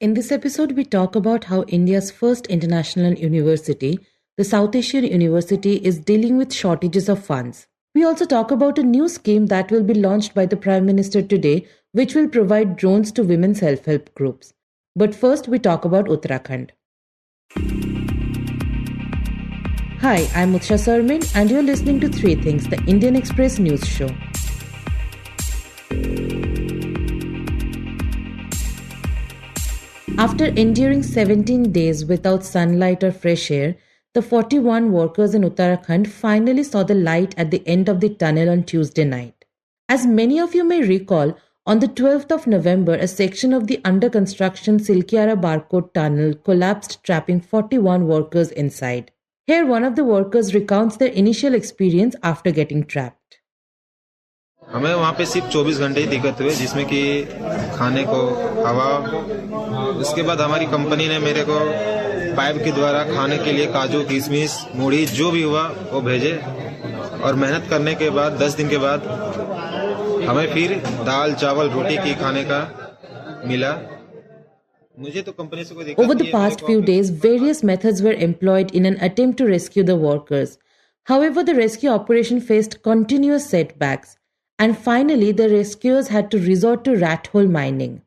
In this episode, we talk about how India's first international university, the South Asian University, is dealing with shortages of funds. We also talk about a new scheme that will be launched by the Prime Minister today, which will provide drones to women self-help groups. But first, we talk about Uttarakhand. Hi, I'm Utsa Sarmin, and you're listening to Three Things, the Indian Express news show. After enduring 17 days without sunlight or fresh air, the 41 workers in Uttarakhand finally saw the light at the end of the tunnel on Tuesday night. As many of you may recall, on the 12th of November, a section of the under-construction Silkiara Barcode tunnel collapsed, trapping 41 workers inside. Here, one of the workers recounts their initial experience after getting trapped. हमें वहाँ पे सिर्फ 24 घंटे ही दिक्कत हुए, जिसमें कि खाने को, हवा। उसके बाद हमारी कंपनी ने मेरे को पाइप के द्वारा खाने के लिए काजू, किशमिश, मूढ़ी जो भी हुआ वो भेजे, और मेहनत करने के बाद 10 दिन के बाद हमें फिर दाल, चावल, रोटी की खाने का मिला। Over the past few days, various methods were employed in an attempt to rescue the workers. However, the rescue operation faced continuous setbacks, and finally the rescuers had to resort to rat hole mining.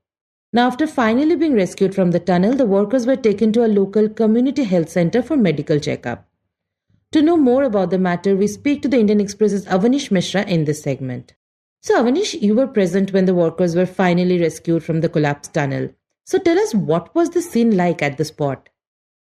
Now, after finally being rescued from the tunnel, the workers were taken to a local community health center for medical checkup. To know more about the matter, we speak to the Indian Express's Avaneesh Mishra in this segment. So, Avaneesh, you were present when the workers were finally rescued from the collapsed tunnel. So tell us, what was the scene like at the spot?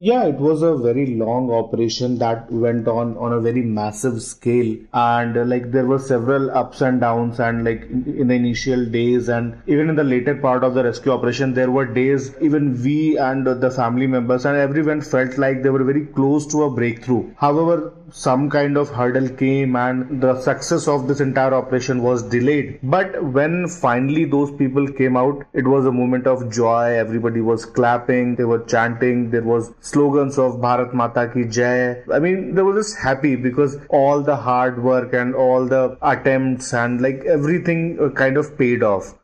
Yeah, it was a very long operation that went on a very massive scale, and there were several ups and downs, and in the initial days and even in the later part of the rescue operation, there were days even we and the family members and everyone felt like they were very close to a breakthrough. However, some kind of hurdle came and the success of this entire operation was delayed. But when finally those people came out, it was a moment of joy. Everybody was clapping, they were chanting, there was slogans of Bharat Mata Ki Jai. I mean, they were just happy because all the hard work and all the attempts and everything kind of paid off.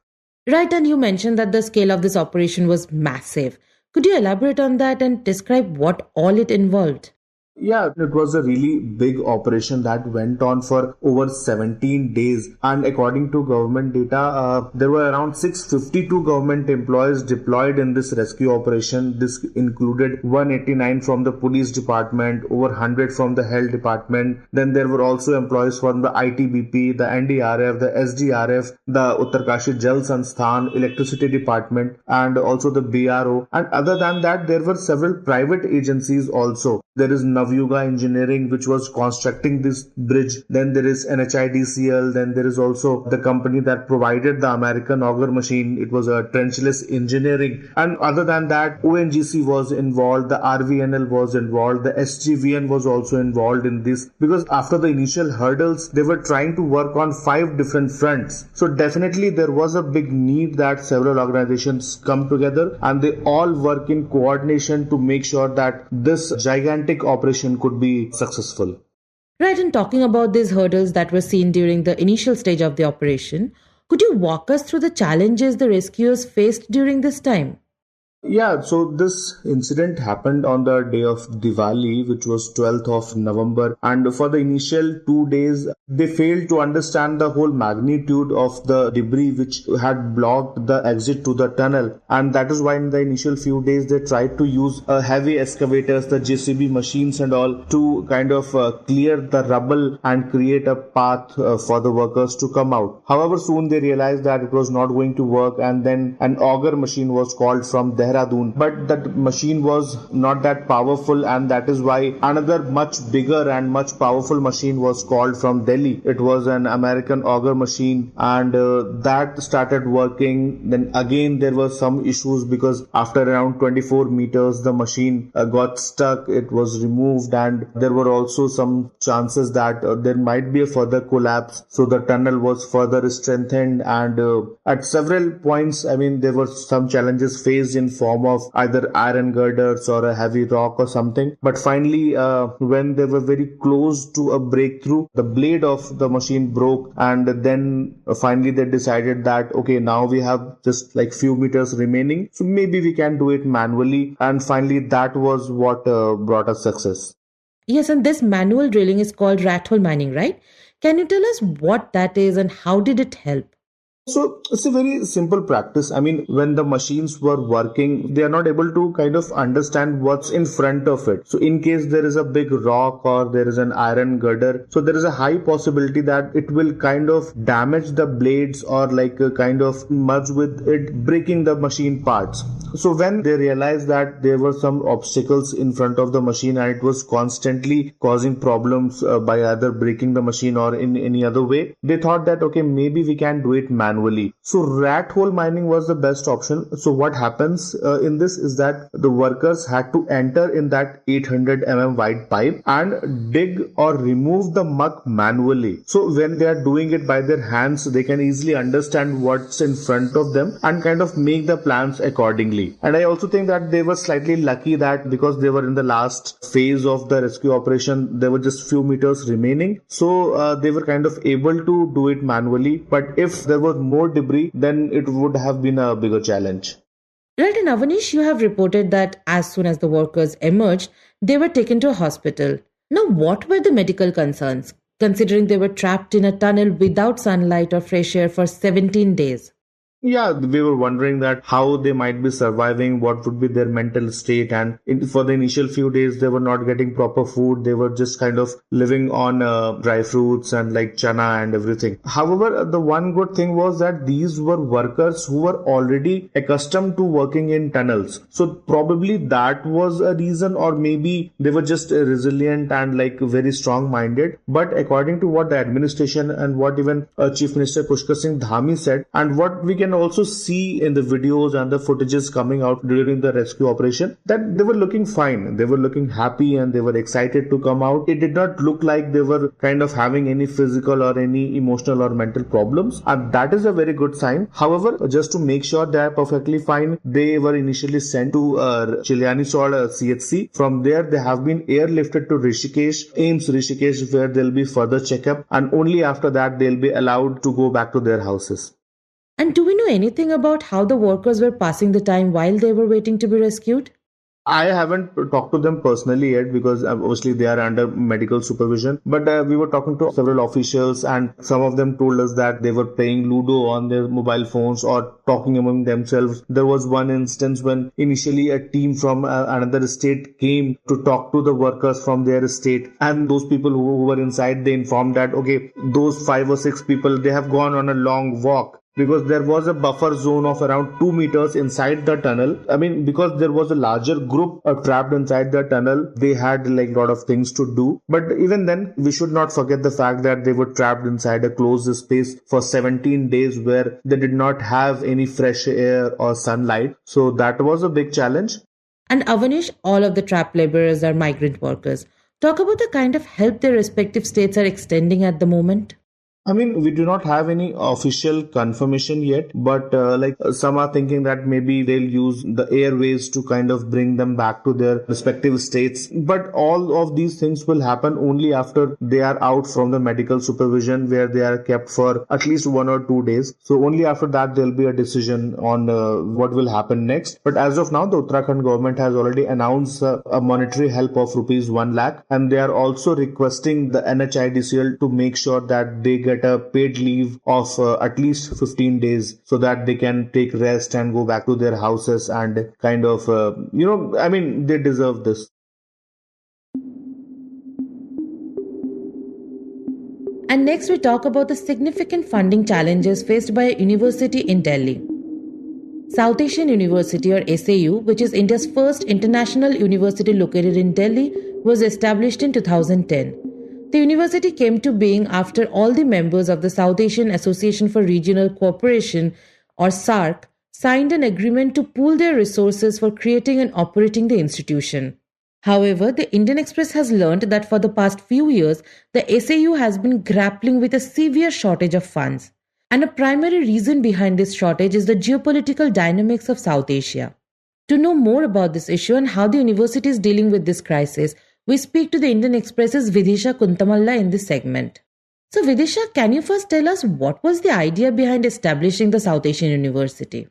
Right, and you mentioned that the scale of this operation was massive. Could you elaborate on that and describe what all it involved? Yeah, it was a really big operation that went on for over 17 days, and according to government data, there were around 652 government employees deployed in this rescue operation. This included 189 from the police department, over 100 from the health department. Then there were also employees from the ITBP, the NDRF, the SDRF, the Uttarkashi Jal Sansthan, electricity department, and also the BRO. And other than that, there were several private agencies also. There is Yuga Engineering, which was constructing this bridge. Then there is NHIDCL. Then there is also the company that provided the American auger machine. It was a trenchless engineering. And other than that, ONGC was involved. The RVNL was involved. The SGVN was also involved in this, because after the initial hurdles, they were trying to work on 5 different fronts. So definitely there was a big need that several organizations come together and they all work in coordination to make sure that this gigantic operation could be successful. Right, and talking about these hurdles that were seen during the initial stage of the operation, could you walk us through the challenges the rescuers faced during this time? Yeah, so this incident happened on the day of Diwali, which was 12th of November. And for the initial 2 days, they failed to understand the whole magnitude of the debris which had blocked the exit to the tunnel. And that is why in the initial few days, they tried to use heavy excavators, the JCB machines and all, to kind of clear the rubble and create a path for the workers to come out. However, soon they realized that it was not going to work, and then an auger machine was called from Dehradun, but that machine was not that powerful, and that is why another much bigger and much powerful machine was called from Delhi. It was an American auger machine, and that started working. Then again there were some issues because after around 24 meters the machine got stuck. It was removed, and there were also some chances that there might be a further collapse, so the tunnel was further strengthened, and at several points, I mean, there were some challenges faced in form of either iron girders or a heavy rock or something. But finally, when they were very close to a breakthrough, the blade of the machine broke, and then finally they decided that okay, now we have just like few meters remaining, so maybe we can do it manually. And finally, that was what brought us success. Yes, and this manual drilling is called rat hole mining, right? Can you tell us what that is and how did it help? So it's a very simple practice. I mean, when the machines were working, they are not able to kind of understand what's in front of it. So in case there is a big rock or there is an iron girder, so there is a high possibility that it will kind of damage the blades or like kind of merge with it, breaking the machine parts. So when they realized that there were some obstacles in front of the machine and it was constantly causing problems by either breaking the machine or in any other way, they thought that okay, maybe we can do it manually. So rat hole mining was the best option. So what happens in this is that the workers had to enter in that 800 wide pipe and dig or remove the muck manually. So when they are doing it by their hands, they can easily understand what's in front of them and kind of make the plans accordingly. And I also think that they were slightly lucky that because they were in the last phase of the rescue operation, there were just few meters remaining. So they were kind of able to do it manually. But if there were more debris, then it would have been a bigger challenge. Right, and Avaneesh, you have reported that as soon as the workers emerged, they were taken to a hospital. Now, what were the medical concerns, considering they were trapped in a tunnel without sunlight or fresh air for 17 days? Yeah, we were wondering that how they might be surviving, what would be their mental state, and for the initial few days they were not getting proper food. They were just kind of living on dry fruits and like chana and everything. However, the one good thing was that these were workers who were already accustomed to working in tunnels. So probably that was a reason, or maybe they were just resilient and like very strong minded. But according to what the administration and what even Chief Minister Pushkar Singh Dhami said, and what we can also see in the videos and the footages coming out during the rescue operation, that they were looking fine, they were looking happy, and they were excited to come out. It did not look like they were kind of having any physical or any emotional or mental problems, and that is a very good sign. However, just to make sure they are perfectly fine, they were initially sent to Chilianisol CHC. From there they have been airlifted to AIIMS Rishikesh, where there will be further checkup, and only after that they will be allowed to go back to their houses. And do we know anything about how the workers were passing the time while they were waiting to be rescued? I haven't talked to them personally yet because obviously they are under medical supervision. But we were talking to several officials, and some of them told us that they were playing Ludo on their mobile phones or talking among themselves. There was one instance when initially a team from another state came to talk to the workers from their state, and those people who were inside, they informed that okay, those 5 or 6 people, they have gone on a long walk, because there was a buffer zone of around 2 meters inside the tunnel. I mean, because there was a larger group trapped inside the tunnel, they had like a lot of things to do. But even then, we should not forget the fact that they were trapped inside a closed space for 17 days where they did not have any fresh air or sunlight. So that was a big challenge. And Avaneesh, all of the trapped laborers are migrant workers. Talk about the kind of help their respective states are extending at the moment. I mean, we do not have any official confirmation yet, but some are thinking that maybe they'll use the airways to kind of bring them back to their respective states. But all of these things will happen only after they are out from the medical supervision, where they are kept for at least 1 or 2 days. So only after that there'll be a decision on what will happen next. But as of now, the Uttarakhand government has already announced a monetary help of rupees 1 lakh, and they are also requesting the NHIDCL to make sure that they get a paid leave of at least 15 days so that they can take rest and go back to their houses and kind of, they deserve this. And next we talk about the significant funding challenges faced by a university in Delhi. South Asian University, or SAU, which is India's first international university located in Delhi, was established in 2010. The university came to being after all the members of the South Asian Association for Regional Cooperation, or SARC, signed an agreement to pool their resources for creating and operating the institution. However, the Indian Express has learned that for the past few years, the SAU has been grappling with a severe shortage of funds. And a primary reason behind this shortage is the geopolitical dynamics of South Asia. To know more about this issue and how the university is dealing with this crisis, we speak to the Indian Express's Vidheesha Kuntamalla in this segment. So Vidheesha, can you first tell us what was the idea behind establishing the South Asian University?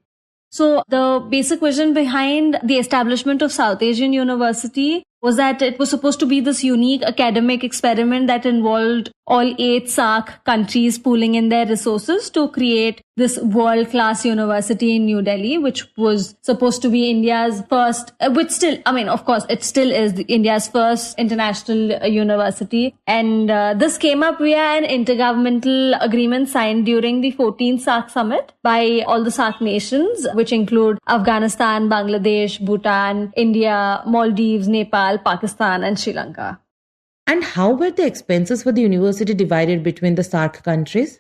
So the basic vision behind the establishment of South Asian University was that it was supposed to be this unique academic experiment that involved all 8 SAARC countries pooling in their resources to create this world-class university in New Delhi, which was supposed to be India's first, which still, of course, it still is India's first international university. And this came up via an intergovernmental agreement signed during the 14th SAARC summit by all the SAARC nations, which include Afghanistan, Bangladesh, Bhutan, India, Maldives, Nepal, Pakistan, and Sri Lanka. And how were the expenses for the university divided between the SAARC countries?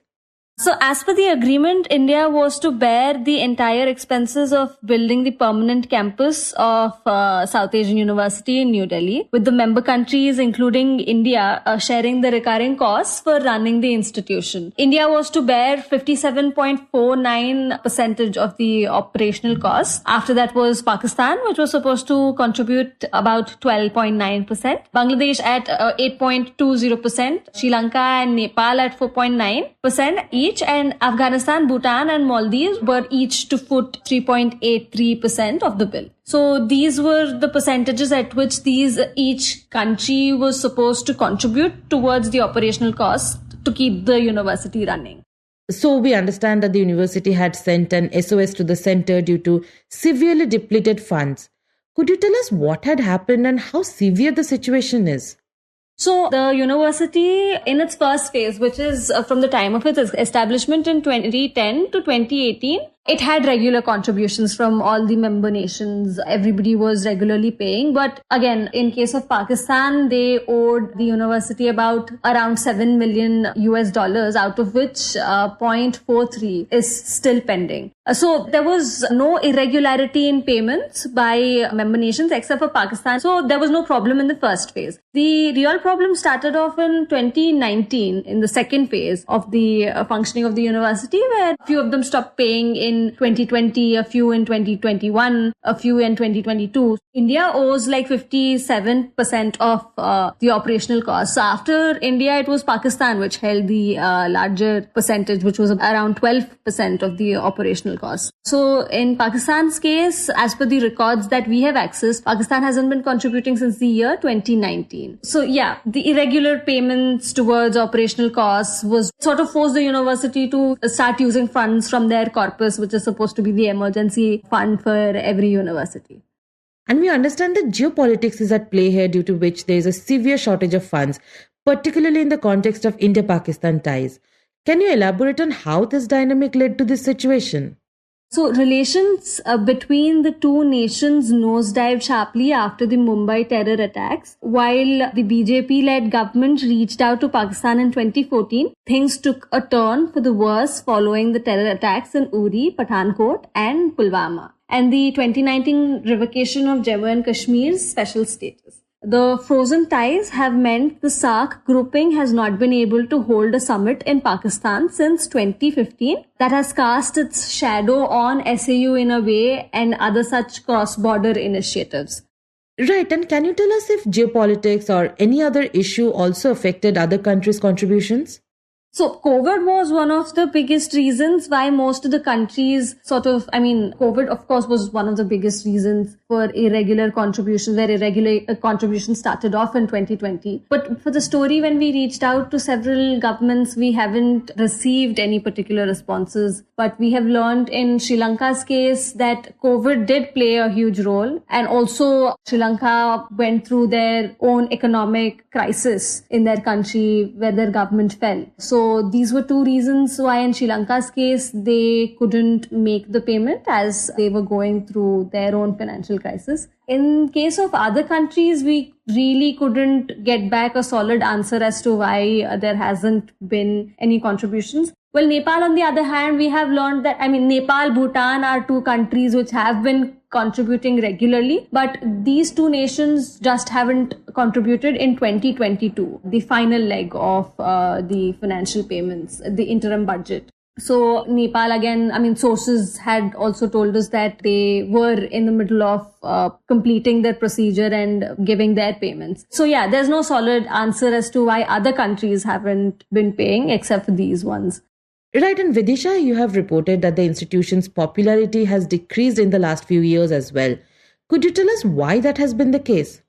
So as per the agreement, India was to bear the entire expenses of building the permanent campus of South Asian University in New Delhi, with the member countries, including India, sharing the recurring costs for running the institution. India was to bear 57.49% of the operational costs. After that was Pakistan, which was supposed to contribute about 12.9%. Bangladesh at 8.20%. Sri Lanka and Nepal at 4.9% each. And Afghanistan, Bhutan and Maldives were each to foot 3.83% of the bill. So these were the percentages at which each country was supposed to contribute towards the operational costs to keep the university running. So we understand that the university had sent an SOS to the center due to severely depleted funds. Could you tell us what had happened and how severe the situation is? So the university in its first phase, which is from the time of its establishment in 2010 to 2018, it had regular contributions from all the member nations. Everybody was regularly paying. But again, in case of Pakistan, they owed the university about around $7 million, out of which 0.43 is still pending. So there was no irregularity in payments by member nations except for Pakistan. So there was no problem in the first phase. The real problem started off in 2019 in the second phase of the functioning of the university, where a few of them stopped paying in 2020, a few in 2021, a few in 2022. India owes like 57% of the operational costs. So after India, it was Pakistan which held the larger percentage, which was around 12% of the operational costs. So in Pakistan's case, as per the records that we have accessed, Pakistan hasn't been contributing since the year 2019. So yeah, the irregular payments towards operational costs was sort of forced the university to start using funds from their corpus, which is supposed to be the emergency fund for every university. And we understand that geopolitics is at play here, due to which there is a severe shortage of funds, particularly in the context of India-Pakistan ties. Can you elaborate on how this dynamic led to this situation? So relations between the two nations nosedived sharply after the Mumbai terror attacks. While the BJP-led government reached out to Pakistan in 2014, things took a turn for the worse following the terror attacks in Uri, Pathankot and Pulwama, and the 2019 revocation of Jammu and Kashmir's special status. The frozen ties have meant the SAARC grouping has not been able to hold a summit in Pakistan since 2015 that has cast its shadow on SAU in a way and other such cross-border initiatives. Right, and can you tell us if geopolitics or any other issue also affected other countries' contributions? So COVID was one of the biggest reasons why most of the countries COVID of course was one of the biggest reasons for irregular contributions, where irregular contributions started off in 2020. But for the story, when we reached out to several governments, we haven't received any particular responses. But we have learned in Sri Lanka's case that COVID did play a huge role. And also Sri Lanka went through their own economic crisis in their country where their government fell. So these were two reasons why in Sri Lanka's case, they couldn't make the payment as they were going through their own financial crisis. In case of other countries, we really couldn't get back a solid answer as to why there hasn't been any contributions. Well, Nepal, on the other hand, we have learned that, Nepal, Bhutan are two countries which have been contributing regularly, but these two nations just haven't contributed in 2022, the final leg of the financial payments, the interim budget. So Nepal, again, sources had also told us that they were in the middle of completing their procedure and giving their payments. So yeah, there's no solid answer as to why other countries haven't been paying except for these ones. Right, and Vidisha, you have reported that the institution's popularity has decreased in the last few years as well. Could you tell us why that has been the case?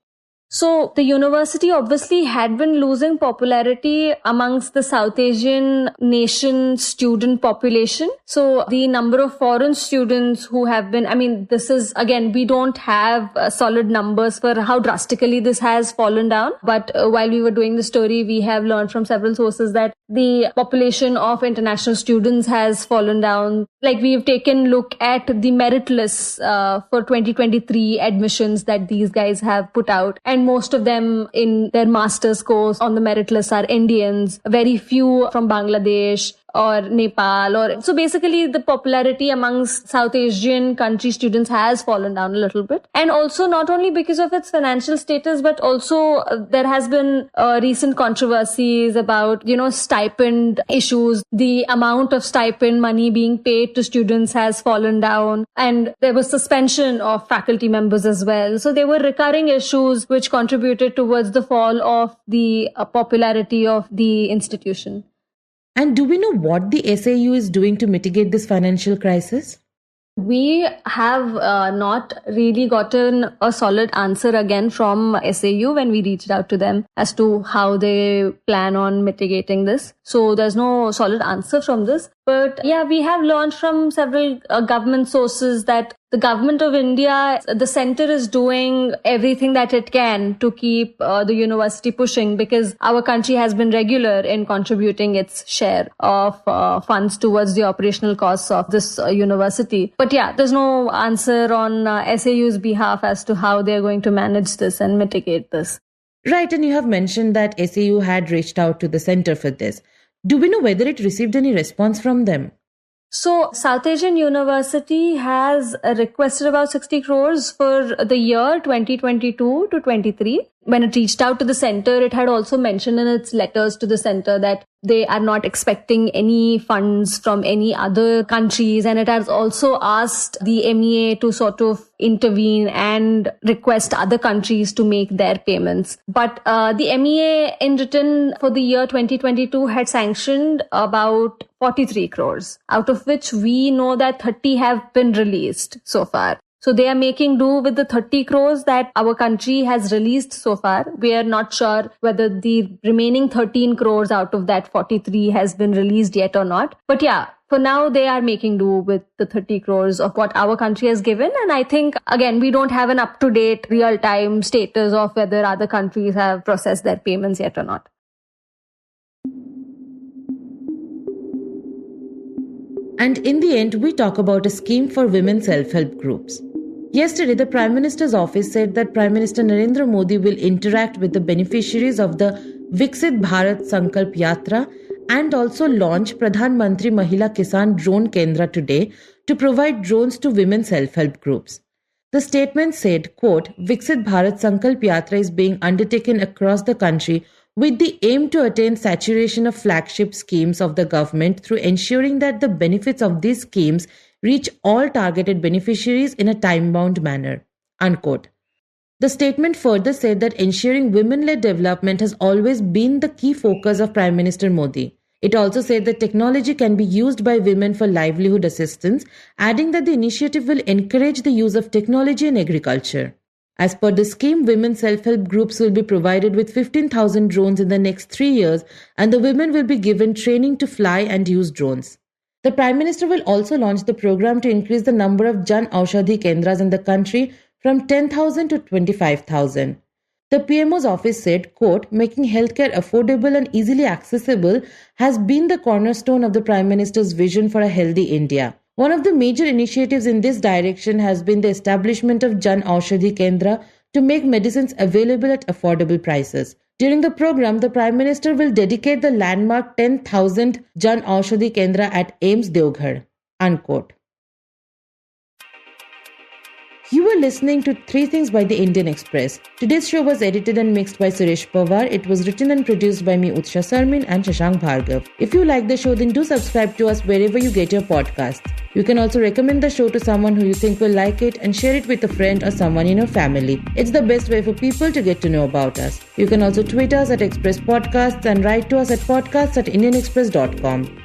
So the university obviously had been losing popularity amongst the South Asian nation student population. So the number of foreign students who have been, this is, again, we don't have solid numbers for how drastically this has fallen down. But while we were doing the story, we have learned from several sources that the population of international students has fallen down. Like, we've taken a look at the merit lists for 2023 admissions that these guys have put out. And most of them in their master's course on the merit list are Indians, very few from Bangladesh or Nepal. So basically the popularity amongst South Asian country students has fallen down a little bit. And also not only because of its financial status, but also there has been recent controversies about, stipend issues. The amount of stipend money being paid to students has fallen down. And there was suspension of faculty members as well. So there were recurring issues which contributed towards the fall of the popularity of the institution. And do we know what the SAU is doing to mitigate this financial crisis? We have not really gotten a solid answer again from SAU when we reached out to them as to how they plan on mitigating this. So there's no solid answer from this. But yeah, we have learned from several government sources that the government of India, the center is doing everything that it can to keep the university pushing, because our country has been regular in contributing its share of funds towards the operational costs of this university. But yeah, there's no answer on SAU's behalf as to how they're going to manage this and mitigate this. Right, and you have mentioned that SAU had reached out to the center for this. Do we know whether it received any response from them? So South Asian University has requested about 60 crores for the year 2022 to 23. When it reached out to the center, it had also mentioned in its letters to the center that they are not expecting any funds from any other countries. And it has also asked the MEA to sort of intervene and request other countries to make their payments. But the MEA in return for the year 2022 had sanctioned about 43 crores, out of which we know that 30 have been released so far. So they are making do with the 30 crores that our country has released so far. We are not sure whether the remaining 13 crores out of that 43 has been released yet or not. But yeah, for now, they are making do with the 30 crores of what our country has given. And I think, again, we don't have an up-to-date real-time status of whether other countries have processed their payments yet or not. And in the end, we talk about a scheme for women self-help groups. Yesterday, the Prime Minister's office said that Prime Minister Narendra Modi will interact with the beneficiaries of the Viksit Bharat Sankalp Yatra and also launch Pradhan Mantri Mahila Kisan Drone Kendra today to provide drones to women self-help groups. The statement said, quote, Viksit Bharat Sankalp Yatra is being undertaken across the country with the aim to attain saturation of flagship schemes of the government through ensuring that the benefits of these schemes reach all targeted beneficiaries in a time-bound manner, unquote. The statement further said that ensuring women-led development has always been the key focus of Prime Minister Modi. It also said that technology can be used by women for livelihood assistance, adding that the initiative will encourage the use of technology in agriculture. As per the scheme, women self-help groups will be provided with 15,000 drones in the next 3 years, and the women will be given training to fly and use drones. The Prime Minister will also launch the program to increase the number of Jan Aushadhi Kendras in the country from 10,000 to 25,000. The PMO's office said, quote, making healthcare affordable and easily accessible has been the cornerstone of the Prime Minister's vision for a healthy India. One of the major initiatives in this direction has been the establishment of Jan Aushadhi Kendra to make medicines available at affordable prices. During the program, the Prime Minister will dedicate the landmark 10,000 Jan Aushadhi Kendra at AIIMS Deoghar, unquote. You were listening to Three Things by the Indian Express. Today's show was edited and mixed by Suresh Pawar. It was written and produced by me, Utsa, Sarmin, and Shashank Bhargava. If you like the show, then do subscribe to us wherever you get your podcasts. You can also recommend the show to someone who you think will like it and share it with a friend or someone in your family. It's the best way for people to get to know about us. You can also tweet us at Express Podcasts and write to us at podcasts@indianexpress.com.